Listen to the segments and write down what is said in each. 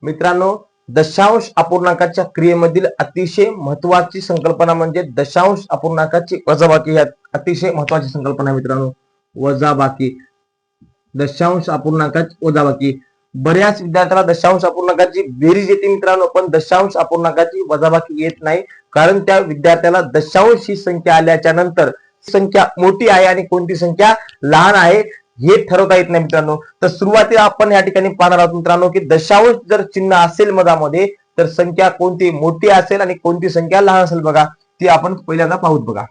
मित्रांनो, दशांश अपूर्णांकाच्या क्रियेमधील अतिशय महत्वाची संकल्पना म्हणजे दशांश अपूर्णांकाची वजाबाकी. ही अतिशय महत्वाची संकल्पना आहे मित्रांनो, वजाबाकी. दशांश अपूर्णांकाची वजाबाकी. बऱ्याच विद्यार्थ्याला दशांश अपूर्णांकाची बेरीज येते मित्रांनो, पण दशांश अपूर्णांकाची वजाबाकी येत नाही. कारण त्या विद्यार्थ्याला दशांश ही संख्या आल्याच्या नंतर संख्या मोठी आहे आणि कोणती संख्या लहान आहे हे ठरवता येत नाही मित्रांनो. तर सुरुवातीला आपण या ठिकाणी पाहणार आहोत मित्रांनो की दशांश जर चिन्ह असेल मधामध्ये तर संख्या कोणती मोठी असेल आणि कोणती संख्या लहान असेल बघा, ती आपण पहिल्यांदा पाहूत बघा.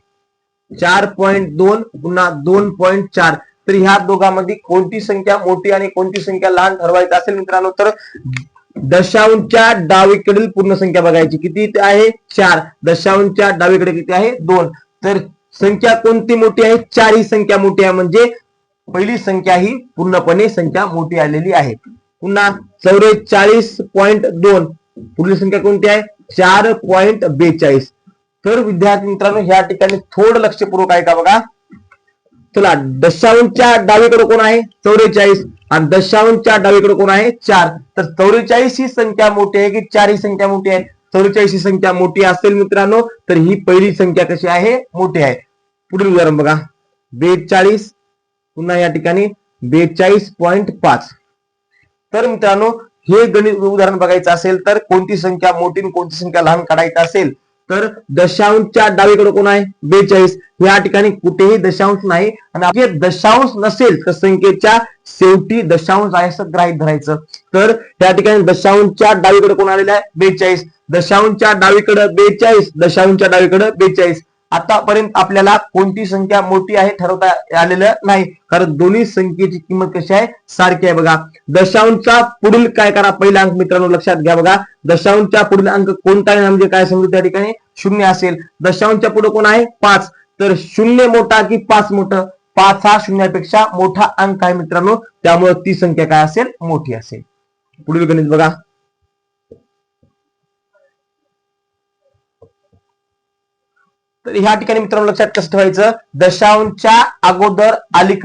4.2 पुन्हा 2.4. तर ह्या दोघांमध्ये कोणती संख्या मोठी आणि कोणती संख्या लहान ठरवायचं असेल मित्रांनो, तर दशांशच्या डावीकडील पूर्ण संख्या बघायची. किती आहे? 4. दशांशच्या डावीकडे किती आहे? 2. तर संख्या कोणती मोठी आहे? 4 ही संख्या मोठी आहे, म्हणजे पहिली संख्या ही पूर्णपणे संख्या मोठी आलेली आहे. पुन्हा 44.2. पुढली संख्या कोणती आहे? 4.42. तर विद्यार्थी मित्रांनो ह्या ठिकाणी थोडं लक्षपूर्वक आहे का बघा. चला, दशांशच्या डावीकडे कोण आहे? 44 आणि दशांशच्या डावीकडे कोण आहे? 4. तर 44 ही संख्या मोठी आहे की 4 ही संख्या मोठी आहे? 44 ही संख्या मोठी असेल मित्रांनो, तर ही पहिली संख्या कशी आहे? मोठी आहे. पुढील उदाहरण बघा, 42. पुन्हा या ठिकाणी 42.5. तर मित्रांनो हे गणित उदाहरण बघायचं असेल तर कोणती संख्या मोठी आणि कोणती संख्या लहान काढायचं असेल तर दशांशच्या डावीकडे कोण आहे? 42. या ठिकाणी कुठेही दशांश नाही आणि दशांश नसेल तर संख्येच्या शेवटी दशांश आहे असं गृहीत धरायचं. तर या ठिकाणी दशांशच्या डावीकडे कोण आलेलं आहे? 42. दशांशच्या डावीकडे 42. दशांशच्या डावीकडे 42. आतापर्यंत आपल्याला कोणती संख्या मोठी आहे ठरवता आलेलं नाही, कारण दोन्ही संख्येची किंमत कशी आहे? सारखी आहे बघा. दशांशचा पुढील काय करा? पहिला अंक मित्रांनो लक्षात घ्या बघा. दशांशच्या पुढील अंक कोणता आहे म्हणजे काय समजू? त्या ठिकाणी 0 असेल. दशांशच्या पुढे कोण आहे? 5. तर 0 मोठा की 5 मोठं? 5 हा 0पेक्षा मोठा अंक आहे मित्रांनो, त्यामुळे ती संख्या काय असेल? मोठी असेल. पुढील गणित बघा. तर ह्या ठिकाणी मित्रांनो लक्षात कसं ठेवायचं? दशांशच्या अगोदर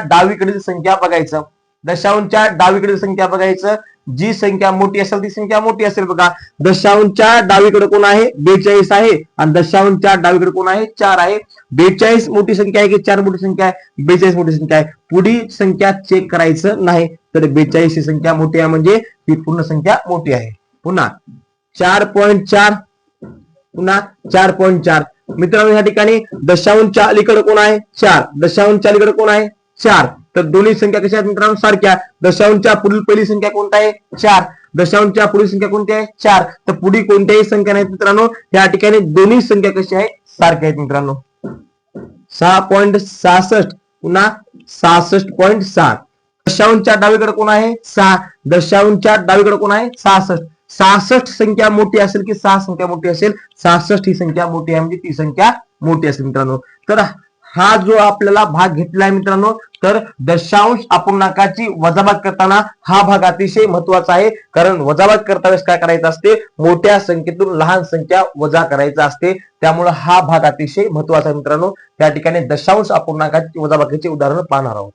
डावीकडील संख्या बघायचं. दशांशच्या डावीकडील संख्या बघायचं. जी संख्या मोठी असेल ती संख्या मोठी असेल बघा. दशांशच्या डावीकडे कोण आहे? 42 आहे आणि दशांशच्या डावीकडे कोण आहे? 4 आहे. 42 मोठी संख्या आहे की 4 मोठी संख्या आहे? 42 मोठी संख्या आहे. पुढील संख्या चेक करायचं नाही, तर 42 ही संख्या मोठी आहे म्हणजे ही पूर्ण संख्या मोठी आहे. पुन्हा 4.4. पुन्हा 4.4. मित्रांनो या ठिकाणी दशांशच्या अलीकडे कोण आहे? 4. दशांशच्या अलीकडे कोण आहे? 4. तर दोन्ही संख्या कशा आहेत मित्रांनो? सारख्या. दशांशच्या पुढील पहिली संख्या कोणती आहे? 4. दशांशच्या पुढील संख्या कोणती आहे? 4. तर पुढील कोणत्याही संख्या नाहीत मित्रांनो. या ठिकाणी दोन्ही संख्या कशा आहेत? सारख्या आहेत मित्रांनो. 6.66. पुन्हा 66.6. दशांशच्या डावीकडे कोण आहे? 6. दशांशच्या डावीकडे कोण आहे? 66. 66 संख्या मोठी असेल की 6 संख्या मोठी असेल? 66 ही संख्या मोठी आहे म्हणजे ती संख्या मोठी असेल मित्रांनो. तर हा जो आपल्याला भाग घेतला आहे मित्रांनो, तर दशांश अपूर्णांकाची वजाबाकी करताना हा भाग अतिशय महत्वाचा आहे, कारण वजाबाकी करताना काय करायचं असते? मोठ्या संख्येतून लहान संख्या वजा करायचा असते. त्यामुळे हा भाग अतिशय महत्वाचा आहे मित्रांनो. त्या ठिकाणी दशांश अपूर्णांकाची वजाबाकीचे उदाहरण पाहणार आहोत.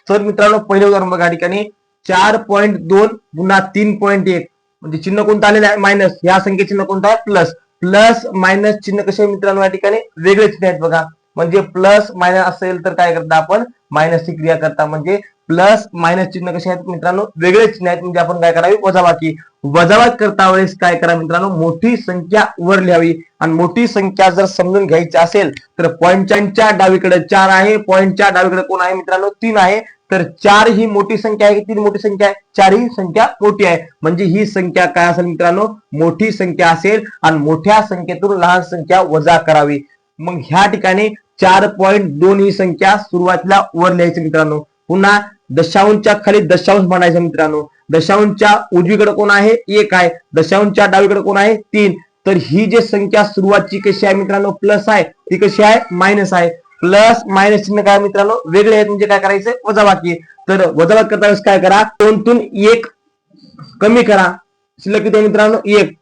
तर मित्रांनो पहिलं उदाहरण बघा. या ठिकाणी 4.2 पुन्हा 3.1. म्हणजे चिन्ह कोणतं आलेलं आहे? मायनस. या संख्ये चिन्ह कोणतं आहे? प्लस. प्लस मायनस चिन्ह कसे मित्रांनो? या ठिकाणी वेगळे चिन्ह आहेत बघा. म्हणजे प्लस मायनस असेल तर काय करता आपण? मायनसची क्रिया करता. म्हणजे प्लस मायनस चिन्ह कसे आहेत मित्रांनो? वेगळे चिन्ह आहेत. म्हणजे आपण काय करावी? वजाबाकी. वजाबाकी करता वेळेस काय करा मित्रांनो? मोठी संख्या वर लिहावी आणि मोठी संख्या जर समजून घ्यायची असेल तर पॉईंटच्या डावीकडे 4 आहे. पॉईंटच्या डावीकडे कोण आहे मित्रांनो? 3 आहे. तर 4 ही मोठी संख्या आहे की 3 मोठी संख्या आहे? 4 ही संख्या मोठी आहे म्हणजे ही संख्या काय असेल मित्रांनो? मोठी संख्या असेल आणि मोठ्या संख्येतून लहान संख्या वजा करावी. मग ह्या ठिकाणी 4.2 ही संख्या सुरुवातीला वर लिहायची मित्रांनो. पुन्हा दशांशच्या खाली दशांश म्हणायचं मित्रांनो. दशांशच्या उजवीकडे कोण आहे? 1 आहे. दशांशच्या डावीकडे कोण आहे? 3. तर ही जी संख्या सुरुवातची कशी आहे मित्रांनो? प्लस आहे. ती कशी आहे? मायनस आहे. प्लस मायनस चिन्ह काय मित्रांनो? वेगळे आहेत म्हणजे काय करायचं? वजाबाकी. तर वजाबाकी करता वेळेस काय करा? 2तून 1 कमी करा. शिल्लक किती आहे मित्रांनो? 1.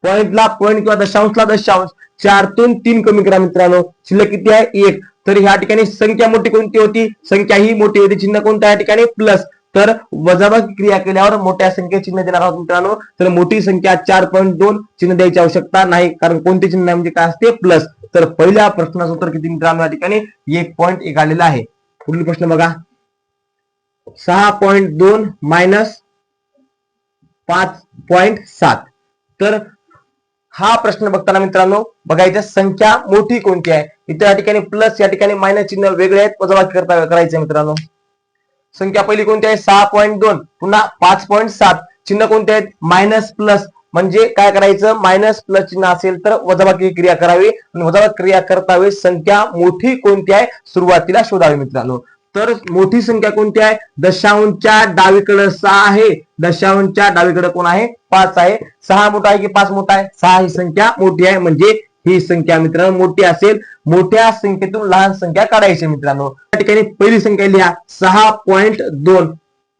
पॉईंटला पॉईंट किंवा दशांशला दशांश. 4तून 3 कमी करा मित्रांनो. शिल्लक किती आहे? 1. तर ह्या ठिकाणी संख्या मोठी कोणती होती? संख्या ही मोठी होती. चिन्ह कोणतं या ठिकाणी? प्लस. तर वजाबाकी क्रिया केल्यावर मोठ्या संख्येचे चिन्ह देणार आहोत मित्रांनो. तर मोठी संख्या 4.2 चिन्ह द्यायची आवश्यकता नाही, कारण कोणते चिन्ह म्हणजे काय असते प्लस. तर पहिल्या प्रश्नाचं उत्तर किती मित्रांनो या ठिकाणी 1.1 आलेलं आहे. पुढील प्रश्न बघा, 6.2 मायनस 5.7. तर हा प्रश्न बघताना मित्रांनो बघायचं संख्या मोठी कोणती आहे. इथे या ठिकाणी प्लस, या ठिकाणी मायनस चिन्ह वेगळे आहेत, वजाबाकी करायचं मित्रांनो. संख्या पहिली कोणती आहे 6.2, पुन्हा 5.7, चिन्ह कोणते आहेत मायनस प्लस. म्हणजे काय करायचं, मायनस प्लस चिन्ह असेल तर वजाबाकी क्रिया करावी, आणि वजाबाकी क्रिया करता वेळेस संख्या मोठी कोणती आहे सुरुवातीला शोधावी मित्रांनो. तर मोठी संख्या कोणती आहे, दशांशच्या डावीकडे 6 आहे, दशांशच्या डावीकडे कोण आहे 5 आहे. 6 मोठा आहे की 5 मोठा आहे, 6 ही संख्या मोठी आहे, म्हणजे ही संख्या मित्रांनो मोठी असेल. मोठ्या संख्येतून लहान संख्या काढायची मित्रांनो. या ठिकाणी पहिली संख्या लिहा 6.2,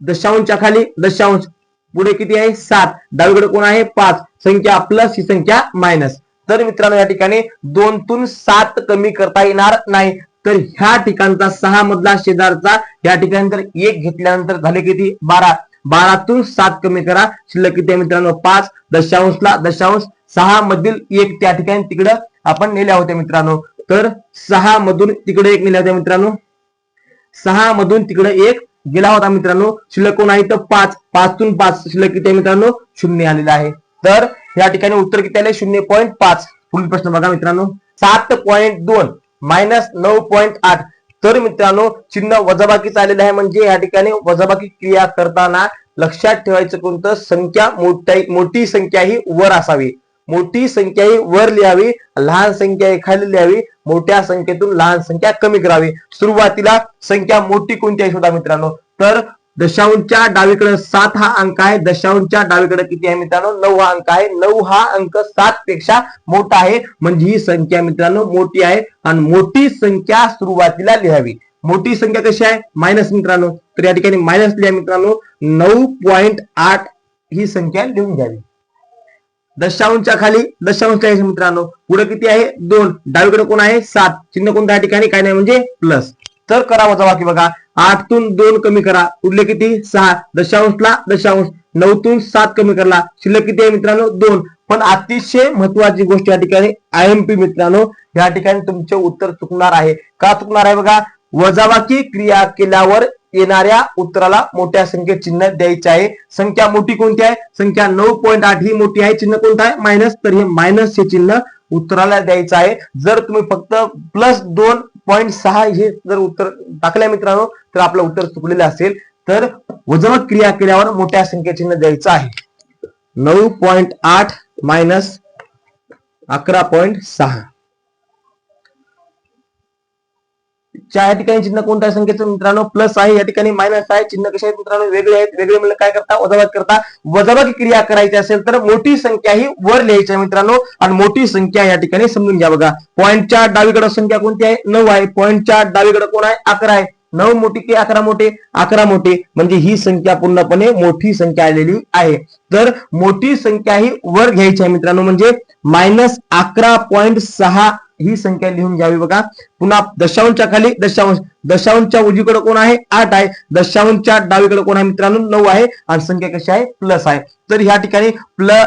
दशांशच्या खाली दशांश, पुढे किती आहे 7, डावीकडे कोण आहे 5, संख्या प्लस ही संख्या मायनस. तर मित्रांनो या ठिकाणी 2 तून 7 कमी करता येणार नाही. तर ह्या ठिकाणचा 6 मधला शेजारचा या ठिकाणी तर 1 घेतल्यानंतर झाले किती 12, 12 तून 7 कमी करा, शिल्लक किती आहे मित्रांनो 5, दशांशला दशांश, 6 मधील 1 त्या ठिकाणी तिकडं आपण नेल्या होत्या मित्रांनो. तर 6 मधून तिकडे 1 नेल्या होत्या मित्रांनो, 6 मधून तिकडे 1 गेला होता मित्रांनो, शिल्लक कोण आहे तर 5, 5 तून 5 शिल्लक किती आहे मित्रांनो 0 आलेला आहे. तर या ठिकाणी उत्तर किती आले 0.5. पुढील प्रश्न बघा मित्रांनो, 7.2 मायनस 9.8. तर मित्रांनो चिन्ह वजाबाकीच आलेलं आहे, म्हणजे या ठिकाणी वजाबाकी क्रिया करताना लक्षात ठेवायचं कोणतं, संख्या मोठी संख्या ही वर असावी, मोठी संख्या ही वर लिहावी, लहान संख्या ही खाली लिहावी, मोठ्या संख्येतून लहान संख्या कमी करावी. सुरुवातीला संख्या मोठी कोणती आहे शोधा मित्रांनो. तर दशांशच्या डावीकडे 7 हा अंक आहे, दशांशच्या डावीकडे किती आहे मित्रांनो 9 हा अंक आहे, 9 हा अंक 7 पेक्षा मोठा आहे, म्हणजे ही संख्या मित्रांनो मोठी आहे. आणि मोठी संख्या सुरुवातीला लिहावी. मोठी संख्या कशी आहे मायनस मित्रांनो, तर या ठिकाणी मायनस लिहा मित्रांनो, 9.8 ही संख्या लिहून घ्यावी. दशांशच्या खाली दशांश लिहायचं मित्रांनो, पुढे किती आहे 2, डावीकडे कोण आहे 7, चिन्ह कोणत्या ठिकाणी काय नाही म्हणजे प्लस. तर करा वजाबाकी बघा, 8 तून 2 कमी करा, उरले किती 6, दशांशला दशांश, 9 तून 7 कमी करला, शिल्लक किती आहे मित्रांनो 2. पण अतिशय महत्वाची गोष्ट या ठिकाणी IMP मित्रांनो, या ठिकाणी तुमचे उत्तर चुकणार आहे. का चुकणार आहे बघा, वजाबाकी क्रिया केल्यावर येणाऱ्या उत्तराला मोठ्या संख्येत चिन्ह द्यायचे आहे. संख्या मोठी कोणती आहे, संख्या 9.8 ही मोठी आहे, चिन्ह कोणतं आहे मायनस, तर हे मायनस हे चिन्ह उत्तराला द्यायचं आहे. जर तुम्ही फक्त प्लस 2.6 हे जर उत्तर टाकल्या मित्रांनो तर आपलं उत्तर चुकलेलं असेल. तर वजाबाकी क्रिया केल्यावर मोठ्या संख्येत चिन्ह द्यायचं आहे. 9.8 मायनस 11.6 या ठिकाणी चिन्ह कोणत्या संख्येचं मित्रांनो प्लस आहे, या ठिकाणी मायनस आहे, चिन्ह कसे आहेत मित्रांनो वेगळे आहेत. वेगळे म्हणजे काय करता वजाबाकी करता. वजाबाकी क्रिया करायची असेल तर मोठी संख्या ही वर लिहायची मित्रांनो, आणि मोठी संख्या या ठिकाणी समजून घ्या बघा. पॉईंटच्या डावीकडे संख्या कोणती आहे 9 आहे, पॉईंटच्या डावीकडे कोण आहे 11 आहे, 9 मोठी की 11 मोठे 11 मोठे, म्हणजे ही संख्या पूर्णपणे मोठी संख्या आलेली आहे. तर मोठी संख्या ही वर घ्यायची आहे मित्रांनो, म्हणजे मायनस 11.6 ही संख्या लिहून घ्यावी बघा. पुन्हा दशांशच्या खाली दशांश, दशांशच्या उजवीकडे कोण आहे 8 आहे, दशांशच्या डावीकडे कोण आहे मित्रांनो 9 आहे, आणि संख्या कशी आहे प्लस आहे. तर ह्या ठिकाणी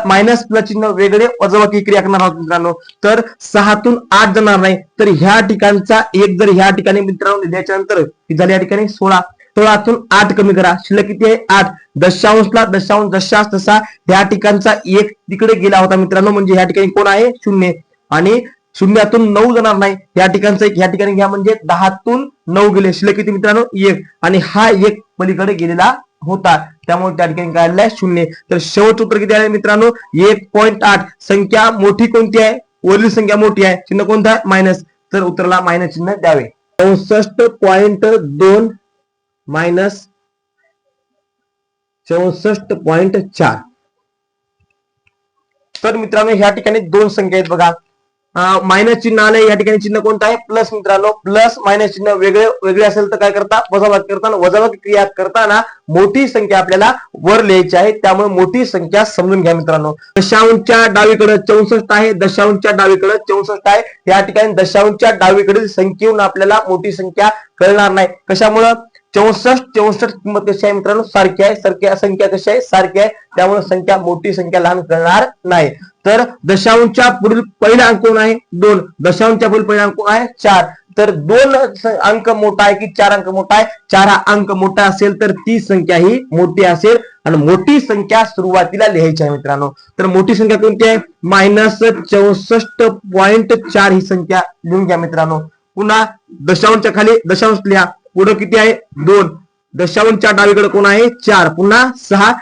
मायनस प्लस चिन्ह वेगळे वजाबाकी क्रिया करणार आहोत मित्रांनो. तर 6 तून 8 जाणार नाही, तर ह्या ठिकाणचा 1 जर ह्या ठिकाणी मित्रांनो लिहिल्याच्या नंतर झाले या ठिकाणी 16, 16तून 8 कमी करा, शिल्लक किती आहे 8, दशांशला दशांश जशास तसा ह्या ठिकाणचा 1 तिकडे गेला होता मित्रांनो, म्हणजे ह्या ठिकाणी कोण आहे 0, आणि शून्यातून 9 जाणार नाही, या ठिकाणचं 1 या ठिकाणी घ्या, म्हणजे 10तून 9 गेले, शिल्लक किती मित्रांनो 1, आणि हा 1 पलीकडे गेलेला होता, त्यामुळे त्या ठिकाणी काय आलेलं 0. तर शेवटचं उत्तर किती आहे मित्रांनो 1.8. संख्या मोठी कोणती आहे, वरील संख्या मोठी आहे, चिन्ह कोणतं आहे मायनस, तर उत्तराला मायनस चिन्ह द्यावे. 64.2 मायनस 64.4. तर मित्रांनो ह्या ठिकाणी 2 संख्या आहेत बघा, मायनस चिन्ह आले, या ठिकाणी चिन्ह कोणतं आहे प्लस मित्रांनो. प्लस मायनस चिन्ह वेगळे वेगळे असेल तर काय करता वजाबाकी करताना, वजाबाकी क्रिया करताना मोठी संख्या आपल्याला वर लिहायची आहे, त्यामुळे मोठी संख्या समजून घ्या मित्रांनो. दशांशच्या डावीकडे 64 आहे, दशांशच्या डावीकडे 64 आहे, या ठिकाणी दशांशच्या डावीकडील संख्येहून आपल्याला मोठी संख्या कळणार नाही. कशामुळं 64 किंमत कशी आहे मित्रांनो, सारखी आहे. संख्या कशी आहे, सारखी आहे. त्यामुळे संख्या मोठी संख्या लहान करणार नाही. तर दशांशच्या पुढील पहिला अंक कोण आहे, 2. दशांशच्या पुढील पहिला अंक कोण आहे, 4. तर 2 अंक मोठा आहे की 4 अंक मोठा आहे, 4 हा अंक मोठा असेल तर ती संख्या ही मोठी असेल आणि मोठी संख्या सुरुवातीला लिहायची आहे मित्रांनो. तर मोठी संख्या कोणती आहे, -64.4 ही संख्या लिहून घ्या मित्रांनो. पुन्हा दशांशच्या खाली दशांश लिहा. पुढे किती आहे, 2. दशांशच्या डावीकडे कोण आहे, 4. पुन्हा 6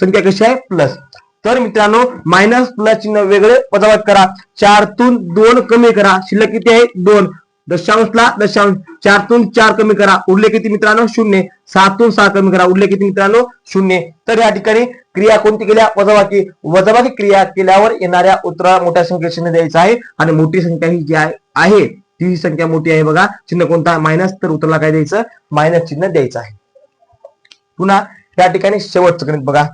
संख्या कशी आहे, प्लस. तर मित्रांनो मायनस प्लस चिन्ह वेगळे वजाबाकी करा. 4 तून 2 कमी करा, शिल्लक किती आहे, 2. दशांशला दशांश, 4 तून 4 कमी करा, उरले किती मित्रांनो, 0. 7 तून 6 कमी करा, उरले किती मित्रांनो, 0. तर या ठिकाणी क्रिया कोणती केल्या, वजाबाकी. वजाबाकी क्रिया केल्यावर येणाऱ्या उत्तराला मोठ्या संख्या चिन्ह द्यायचं आहे आणि मोठी संख्या ही जी आहे ती संख्या मोठी आहे बघा. चिन्ह कोणता, मायनस. तर उत्तराला काय द्यायचं, मायनस चिन्ह द्यायचं आहे. पुन्हा या ठिकाणी शेवटचं गणित बघा.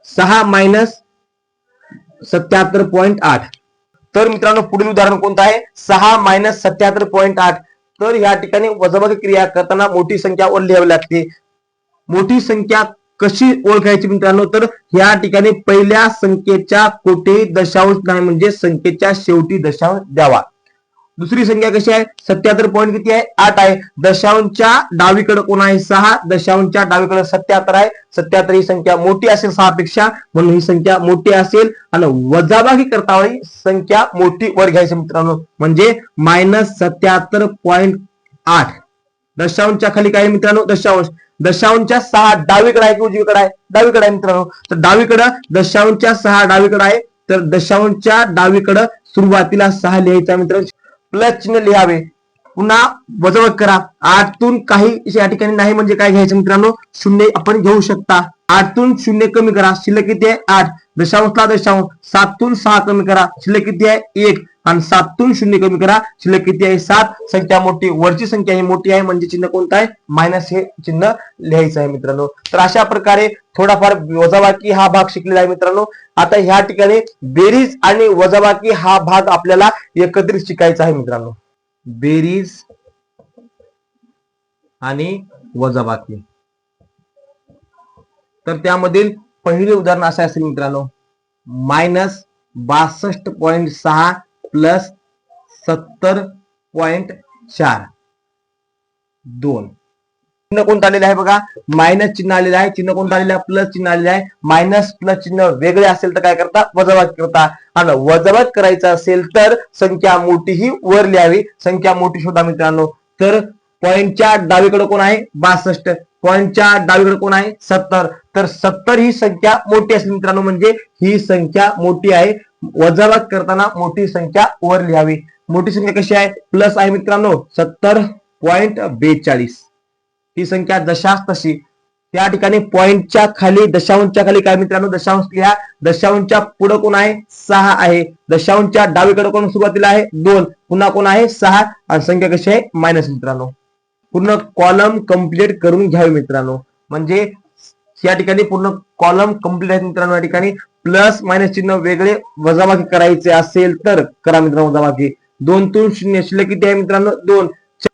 6 - 77.8. तर मित्रांनो पुढील उदाहरण कोणतं आहे, 6 - 77.8. तर या ठिकाणी वजाबाकी क्रिया करताना मोठी संख्या वर लिहावी लागते. मोठी संख्या कशी ओळखायची मित्रांनो, तर या ठिकाणी पहिल्या संख्येच्या कोठेही दशांश नाही, म्हणजे संख्येच्या शेवटी दशांश द्यावा. दुसरी संख्या कशी आहे, 77 पॉईंट किती आहे, 8 आहे. दशांशच्या डावीकडे कोण आहे, 6. दशांशच्या डावीकडे 77 आहे. 77 ही संख्या मोठी असेल 6 पेक्षा, म्हणून ही संख्या मोठी असेल. आणि वजाबाकी करता वेळी संख्या मोठी वर घ्यायची मित्रांनो, म्हणजे -77.8. दशांशच्या खाली काय मित्रांनो, दशांश. दशांशच्या 6 डावीकडे आहे की उजवीकडे आहे, डावीकडे आहे मित्रांनो. तर डावीकडे दशांशच्या 6 डावीकडे आहे. तर दशांशच्या डावीकडे सुरुवातीला 6 लिहायचा मित्रांनो, प्लस चिन्ह लिहावे. पुन्हा वजाबाकी करा. 8 तून काही या ठिकाणी नाही, म्हणजे काय घ्यायचं मित्रांनो, 0 आपण घेऊ शकता. 8 तून 0 कमी करा, शिल्लक किती आहे, 8. दशांशला दशांश, 7 तून 6 कमी करा, शिल्लक किती आहे, 1. आणि 7 तून 0 कमी करा, शिल्लक किती आहे, 7. संख्या मोठी, वरची संख्या ही मोठी आहे, म्हणजे चिन्ह कोणतं आहे, मायनस हे चिन्ह लिहायचं आहे मित्रांनो. तर अशा प्रकारे थोडाफार वजाबाकी हा भाग शिकलेला आहे मित्रांनो. आता ह्या ठिकाणी बेरीज आणि वजाबाकी हा भाग आपल्याला एकत्रित शिकायचा आहे मित्रांनो. बेरीज आणि वजाबाकी. तर त्यामधील पहिले उदाहरण असं असेल मित्रांनो, -62.6 प्लस 70.4 2. चिन्ह कोणतं आलेलं आहे बघा, मायनस चिन्ह आलेलं आहे. चिन्ह कोणतं आलेलं आहे, प्लस चिन्ह आलेलं आहे. मायनस प्लस चिन्ह वेगळे असेल तर काय करता, वजाबाकी करता. आणि वजाबाकी करायचं असेल तर संख्या मोठी ही वर लिहावी. संख्या मोठी शोधा मित्रांनो. तर पॉईंटच्या डावीकडे कोण आहे, 62. पॉईंटच्या डावीकडे कोण आहे, 70. तर 70 ही संख्या मोठी असेल मित्रांनो, म्हणजे ही संख्या मोठी आहे. वजाबाकी करताना मोठी संख्या वर लिहावी. मोठी संख्या कशी आहे, प्लस आहे मित्रांनो, 70.42. ही संख्या दशांश तशी. त्या ठिकाणी पॉईंटच्या खाली दशांशच्या खाली काय मित्रांनो, दशांश लिहा. दशांशच्या पुढे कोण आहे, 6 आहे. दशांशच्या डावीकडे कोण सुरुवातीला आहे, 2. पुन्हा कोण आहे, 6. आणि संख्या कशी आहे, मायनस मित्रांनो. पूर्ण कॉलम कंप्लीट करून घ्यावे मित्रांनो, म्हणजे या ठिकाणी पूर्ण कॉलम कंप्लीट आहे मित्रांनो. या ठिकाणी प्लस मायनस चिन्ह वेगळे वजाबाकी करायचे असेल तर करा मित्रांनो वजाबाकी. 2 तून 0 शिल्लक किती आहे मित्रांनो, 2.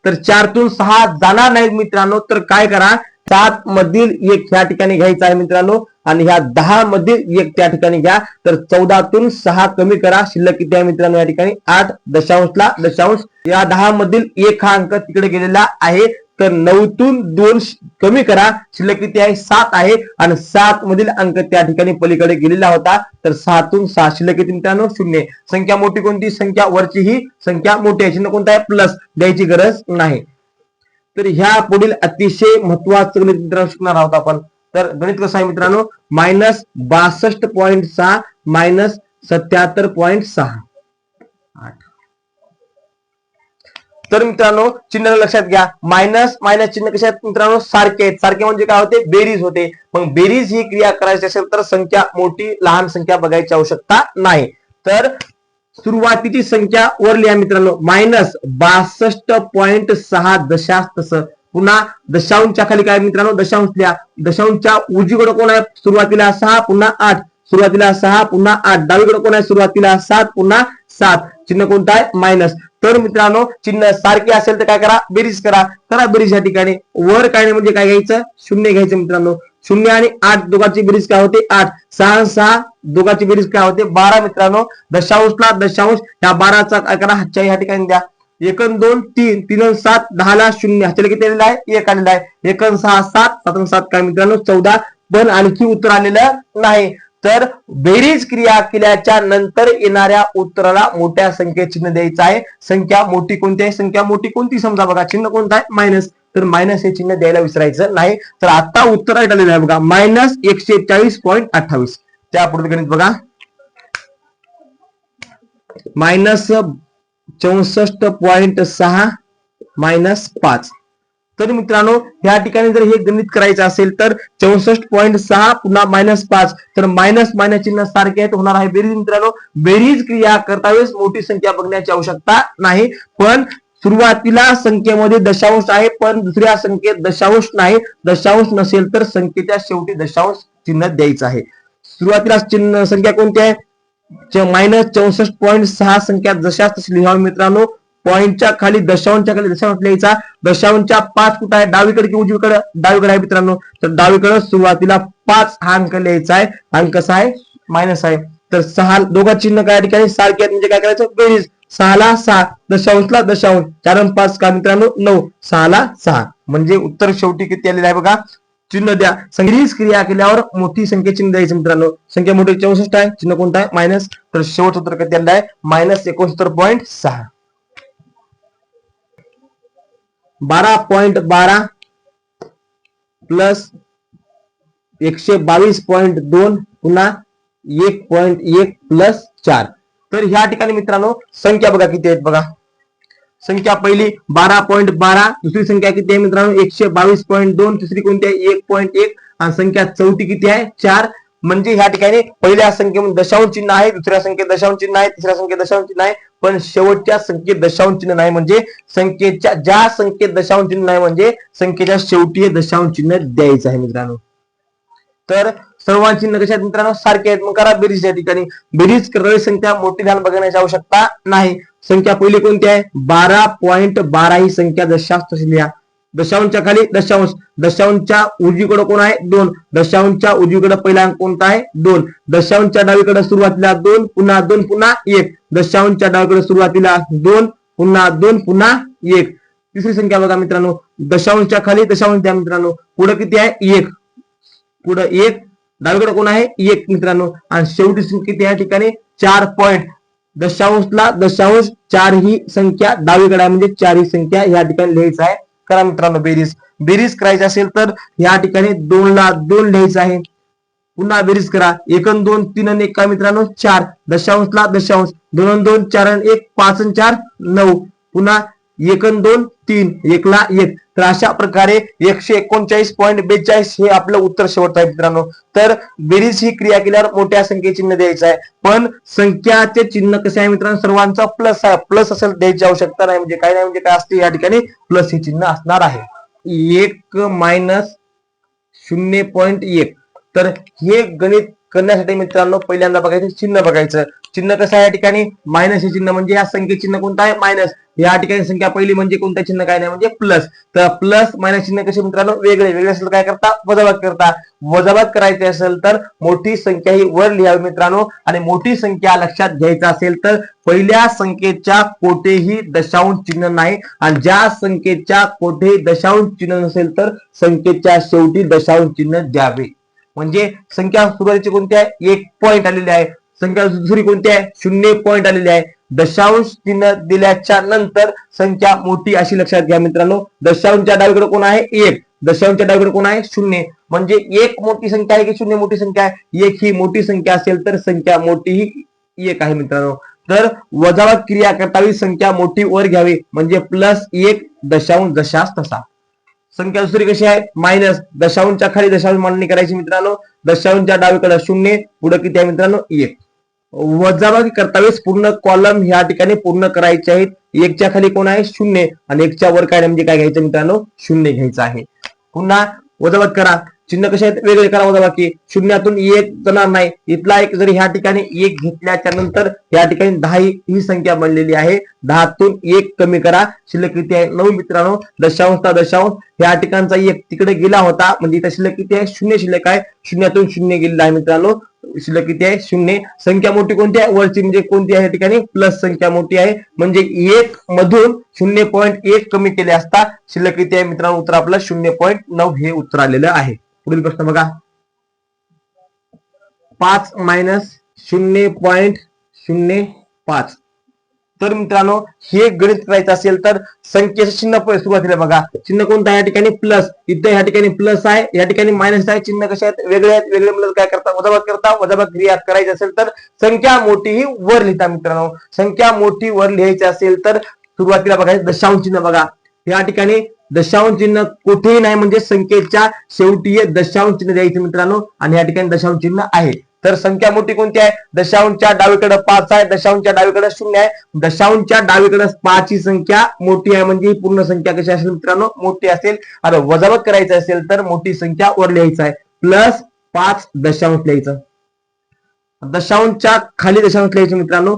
तर 4 तून 6 जाणार नाही मित्रांनो, तर काय करा, 7 मधील 1 ह्या ठिकाणी घ्यायचा आहे मित्रांनो, आणि ह्या 10 मधील 1 त्या ठिकाणी घ्या. तर 14 तून 6 कमी करा, शिल्लक किती आहे मित्रांनो, या ठिकाणी 8. दशांशला दशांश, या 10 मधील 1 हा अंक तिकडे गेलेला आहे. तर 9 तून 2 कमी करा, शिल्लक किती आहे, 7 आहे. आणि 7 मधील अंक त्या ठिकाणी पलीकडे गेलेला होता. तर 6 तून 6 शिल्लक किती मित्रांनो, 0. संख्या मोठी कोणती, संख्या वरची ही संख्या मोठी आहे. चिन्ह कोणता आहे, प्लस. द्यायची गरज नाही. तर ह्या पुढील अतिशय महत्वाचं गणित मित्रांनो शिकणार आहोत आपण. तर गणित कसं आहे मित्रांनो, -62.6 - 77.6. तर मित्रांनो चिन्ह लक्षात घ्या. मायनस मायनस चिन्ह कसे आहेत मित्रांनो, सारखे आहेत. सारखे म्हणजे काय होते, बेरीज होते. मग बेरीज ही क्रिया करायची असेल तर संख्या मोठी लहान संख्या बघायची आवश्यकता नाही. तर सुरुवातीची संख्या वर लिहा मित्रांनो, -62.6 दशांश तसं. पुन्हा दशांशच्या खाली काय मित्रांनो, दशांश लिहा. दशांशच्या उजवीकडे कोण आहे, सुरुवातीला 6 पुन्हा 8. सुरुवातीला 6 पुन्हा 8. डावीकडे कोण आहे, सुरुवातीला 7 पुन्हा 7. चिन्ह कोणतं आहे, मायनस. तर मित्रांनो चिन्ह सारखे असेल तर काय करा, बेरीज करा. करा बेरीज या ठिकाणी. वर काय नाही म्हणजे काय घ्यायचं, शून्य घ्यायचं मित्रांनो. 0 आणि 8 दोघांची बेरीज काय होते 8. 6 6 दोघांची बेरीज काय होते 12 मित्रांनो. दशांशला दशांश या 12चा काय करा हातच्या या ठिकाणी द्या. 1 आणि 2 3 3 आणि 7 10 ला 0 ह्याच्याला किती आलेला आहे 1 आलेला आहे. 1 आणि 6 7 7 आणि 7 काय मित्रांनो 14. पण आणखी उत्तर आलेलं नाही. तर बेरीज क्रिया केल्याच्या नंतर येणाऱ्या उत्तराला मोठ्या संख्येत चिन्ह द्यायचं आहे. संख्या मोठी कोणती आहे, संख्या मोठी कोणती समजा बघा. चिन्ह कोणतं आहे मायनस. तर मायनस हे चिन्ह द्यायला विसरायचं नाही. तर आता उत्तर राईट आलेलं आहे बघा मायनस 140.28. त्या पुढे गणित बघा मायनस 64.6 मायनस 5. तर मित्रांनो या ठिकाणी जर हे गणित करायचं असेल तर 64.6 पुन्हा मायनस 5. तर मायनस मायनस चिन्ह सारखे आहेत, होणार आहे बेरीज मित्रांनो. बेरीज क्रिया करता वेळेस मोठी संख्या बघण्याची आवश्यकता नाही. पण सुरुवातीला संख्येमध्ये दशांश आहे पण दुसऱ्या संख्येत दशांश नाही. दशांश नसेल तर संख्येच्या शेवटी दशांश चिन्ह द्यायचं आहे. सुरुवातीला चिन्ह संख्या कोणती आहे मायनस 64.6 संख्या जशाच तशी लिहावी मित्रांनो. पॉईंटच्या खाली दशांशच्या खाली दशांश लिहायचा. दशांशच्या 5 कुठे आहे डावीकडे की उजवीकडे, डावीकडे आहे मित्रांनो. तर डावीकडे सुरुवातीला 5 हा अंक लिहायचा आहे. अंक कसा आहे मायनस आहे. तर 6 दोघा चिन्ह काय ठिकाणी सारखे आहेत म्हणजे काय करायचं बेरीज. 6 ला 6 दशांशला दशांश 4 आणि 5 का मित्रांनो 9. 6 ला 6 म्हणजे उत्तर शेवटी किती आलेलं आहे बघा. चिन्ह द्या. बेरीज क्रिया केल्यावर मोठी संख्या चिन्ह द्यायचं मित्रांनो. संख्या मोठी 64 आहे, चिन्ह कोणतं आहे मायनस. तर शेवटचं उत्तर किती आलेलं आहे मायनस 69.6. 12.12 प्लस 122.2 पुन्हा 1.1 प्लस 4. तर ह्या ठिकाणी मित्रांनो संख्या बघा किती आहेत बघा. संख्या पहिली 12.12, दुसरी संख्या किती आहे मित्रांनो 122.2, तिसरी कोणती आहे 1.1 आणि संख्या चौथी किती आहे 4. म्हणजे ह्या ठिकाणी पहिल्या संख्येमध्ये दशांश चिन्ह आहे, दुसऱ्या संख्येत दशांश चिन्ह आहे, तिसऱ्या संख्येत दशांश चिन्ह आहे. पण शेवटच्या संख्येत दशांश चिन्ह नाही. म्हणजे संख्येच्या ज्या संख्येत दशांश चिन्ह नाही म्हणजे संख्येच्या शेवटी हे दशांश चिन्ह द्यायचं आहे मित्रांनो. तर सर्वांची चिन्ह कशा आहेत मित्रांनो सारखे आहेत. मग करा बेरीज या ठिकाणी. बेरीज करणारी संख्या मोठी लहान बघण्याची आवश्यकता नाही. संख्या पहिली कोणती आहे 12.12 ही संख्या दशांश तशी लिहा. दशांशच्या खाली दशांश. दशांशच्या उजवीकडे कोण आहे 2. दशांशच्या उजवीकडे पहिला अंक कोणता आहे 2. दशांशच्या डावीकडे सुरुवातीला 2 पुन्हा 2 पुन्हा 1. दशांशच्या डावीकडे सुरुवातीला 2 पुन्हा 2 पुन्हा 1. तिसरी संख्या बघा मित्रांनो दशांशच्या खाली दशांश द्या मित्रांनो. पुढे किती आहे 1. पुढे 1 डावीकडे कोण आहे 1 मित्रांनो. आणि शेवटी किती या ठिकाणी 4 पॉईंट. दशांशला दशांश 4 ही संख्या डावीकडे आहे म्हणजे 4 ही संख्या या ठिकाणी लिहायचं आहे. करा मित्रांनो बेरीज. बेरीज करायची असेल तर या ठिकाणी 2 ला 2 लिहायचं आहे. पुन्हा बेरीज करा. 1 आणि 2 3 आणि 1 काय मित्रांनो 4. दशांशला दशांश 2 आणि 2 4 आणि 1 5 आणि 4 9. पुन्हा 1 आणि 2 3 1 ला 1. तर अशा प्रकारे 139.42 हे आपलं उत्तर शेवटचं आहे मित्रांनो. तर बेरीज ही क्रिया केल्यावर मोठ्या संख्येचे चिन्ह द्यायचं आहे. पण संख्याचे चिन्ह कसे आहे मित्रांनो सर्वांचा प्लस आहे. प्लस असेल द्यायची आवश्यकता नाही. म्हणजे काय नाही म्हणजे काय असते या ठिकाणी प्लस हे चिन्ह असणार आहे. 1 मायनस 0.1. तर हे गणित करण्यासाठी मित्रांनो पहिल्यांदा बघायचं चिन्ह बघायचं. चिन्ह कसं आहे या ठिकाणी मायनस हे चिन्ह म्हणजे या संख्येचे चिन्ह कोणतं आहे मायनस. या ठिकाणी संख्या पहिली म्हणजे कोणतं चिन्ह काय नाही म्हणजे प्लस. तर प्लस मायनस चिन्ह कसे मित्रांनो वेगळे वेगळे असेल काय करता वजाबाकी करता. वजाबाकी करायची असेल तर मोठी संख्या ही वर लिहावी मित्रांनो. आणि मोठी संख्या लक्षात घ्यायचा असेल तर पहिल्या संख्येच्या कोठेही दशांश चिन्ह नाही. आणि ज्या संख्येच्या कोठेही दशांश चिन्ह नसेल तर संख्येच्या शेवटी दशांश चिन्ह द्यावे. म्हणजे संख्या सुरुवातीची कोणती आहे 1 पॉईंट आलेली आहे. संख्या दुसरी कोणती आहे 0 पॉईंट आलेली आहे. दशांश चिन्ह दिल्याच्या नंतर संख्या मोठी अशी लक्षात घ्या मित्रांनो. दशांशच्या डावीकडे कोण आहे 1. दशांशच्या डावीकडे कोण आहे 0. म्हणजे 1 मोठी संख्या आहे की 0 मोठी संख्या आहे. 1 ही मोठी संख्या असेल तर संख्या मोठी ही 1 आहे मित्रांनो. तर वजाबाकी क्रिया करतावी संख्या मोठी वर घ्यावी म्हणजे +1 दशांश जशास तसा. संख्या दुसरी कशी आहे मायनस. दशांशच्या खाली दशांश मांडणी करायची मित्रांनो. दशांशच्या डावीकडे 0 पुढे किती आहे मित्रांनो 1. वजाबाकी करतावेळेस पूर्ण कॉलम ह्या ठिकाणी पूर्ण करायचे आहेत. 1 च्या खाली कोण आहे 0 आणि 1 च्या वर काय म्हणजे काय घ्यायचं मित्रांनो 0 घ्यायचं आहे. पुन्हा वजाबाकी करा. चिन्ह कसे आहेत वेगळे करा वजाबाकी, शून्यातून एक जाणार नाही, इथला एक जरी ह्या ठिकाणी एक घेतल्याच्या नंतर या ठिकाणी 10 ही संख्या बनलेली आहे, 10तून एक कमी करा, शिल्लक किती आहे 9 मित्रांनो, दशांशचा दशांश ह्या ठिकाणचा एक तिकडे गेला होता म्हणजे इथे शिल्लक किती आहे शून्य शिल्लक आहे, शून्यातून शून्य गेलेला आहे मित्रांनो, शिल्लक किती आहे शून्य, संख्या मोठी कोणती आहे वरची म्हणजे कोणती आहे या ठिकाणी प्लस संख्या मोठी आहे म्हणजे 1 मधून 0.1 कमी केले असता शिल्लक किती आहे मित्रांनो, उत्तर आपलं 0.9 हे उत्तर आलेलं आहे. पुढील प्रश्न बघा, 5 मायनस 0.05. तर मित्रांनो हे गणित करायचं असेल तर संख्येचं चिन्ह सुरुवातीला बघा, चिन्ह कोणतं आहे या ठिकाणी प्लस, इथे या ठिकाणी प्लस आहे, या ठिकाणी मायनस आहे, चिन्ह कसे आहेत वेगळे आहेत, वेगळे मुलं काय करता वजाबाकी करता, वजाबाकी क्रिया करायची असेल तर संख्या मोठी ही वर लिहिता मित्रांनो, संख्या मोठी वर लिहायची असेल तर सुरुवातीला बघा दशांश चिन्ह बघा, या ठिकाणी दशांश चिन्ह कुठेही नाही म्हणजे संख्येच्या शेवटी दशांश चिन्ह द्यायचे मित्रांनो आणि या ठिकाणी दशांश चिन्ह आहे. तर संख्या मोठी कोणती आहे, दशांशच्या डावीकडे 5 आहे, दशांशच्या डावीकडे 0 आहे, दशांशच्या डावीकडे 5 ही संख्या मोठी आहे म्हणजे पूर्ण संख्या कशी असेल मित्रांनो मोठी असेल, आणि वजाबाकी करायचं असेल तर मोठी संख्या वर लिहायचं आहे, प्लस 5 दशांश लिहायचं, दशांशच्या खाली दशांश लिहायचं मित्रांनो,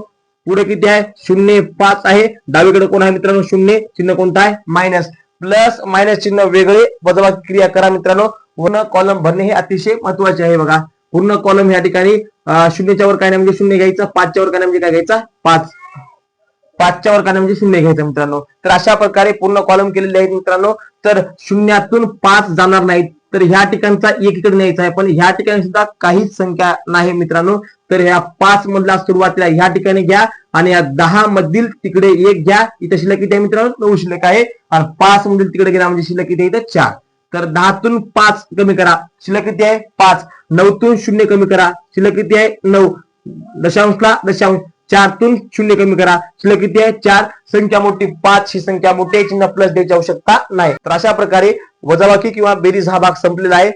पुढे किती आहे 0.5 आहे, डावीकडे कोण आहे मित्रांनो 0, चिन्ह कोणतं आहे मायनस, प्लस मायनस चिन्ह वेगळे, वजाबाकी क्रिया करा मित्रांनो, पूर्ण कॉलम भरणे हे अतिशय महत्वाचे आहे बघा, पूर्ण कॉलम या ठिकाणी 0च्या वर काय नाही म्हणजे 0 घ्यायचं, 5च्या वर काय नाही म्हणजे काय घ्यायचा 5, 5च्या वर काय नाही म्हणजे 0 घ्यायचं मित्रांनो. तर अशा प्रकारे पूर्ण कॉलम केलेले आहेत मित्रांनो, तर शून्यातून 5 जाणार नाहीत, तर ह्या ठिकाणचा एक इकडे न्यायचा आहे, पण ह्या ठिकाणी सुद्धा काहीच संख्या नाही मित्रांनो, तर ह्या 5 मधला सुरुवातीला ह्या ठिकाणी घ्या आणि या 10 मधील तिकडे एक घ्या, इथे शिल्लक किती आहे मित्रांनो 9 शिल्लक आहे, आणि 5 मधील तिकडे गेला म्हणजे शिल्लक किती आहे इथे 4, तर 10तून 5 कमी करा शिल्लक किती आहे 5, 9तून 0 कमी करा शिल्लक किती आहे 9, दशांशला दशांश 4तून 0 कमी करा शिल्लक किती आहे 4, संख्या मोठी 5 ही संख्या मोठी चिन्ह प्लस द्यायची आवश्यकता नाही. तर अशा प्रकारे वजाबाकी किंवा बेरीज हा भाग संपलेला आहे.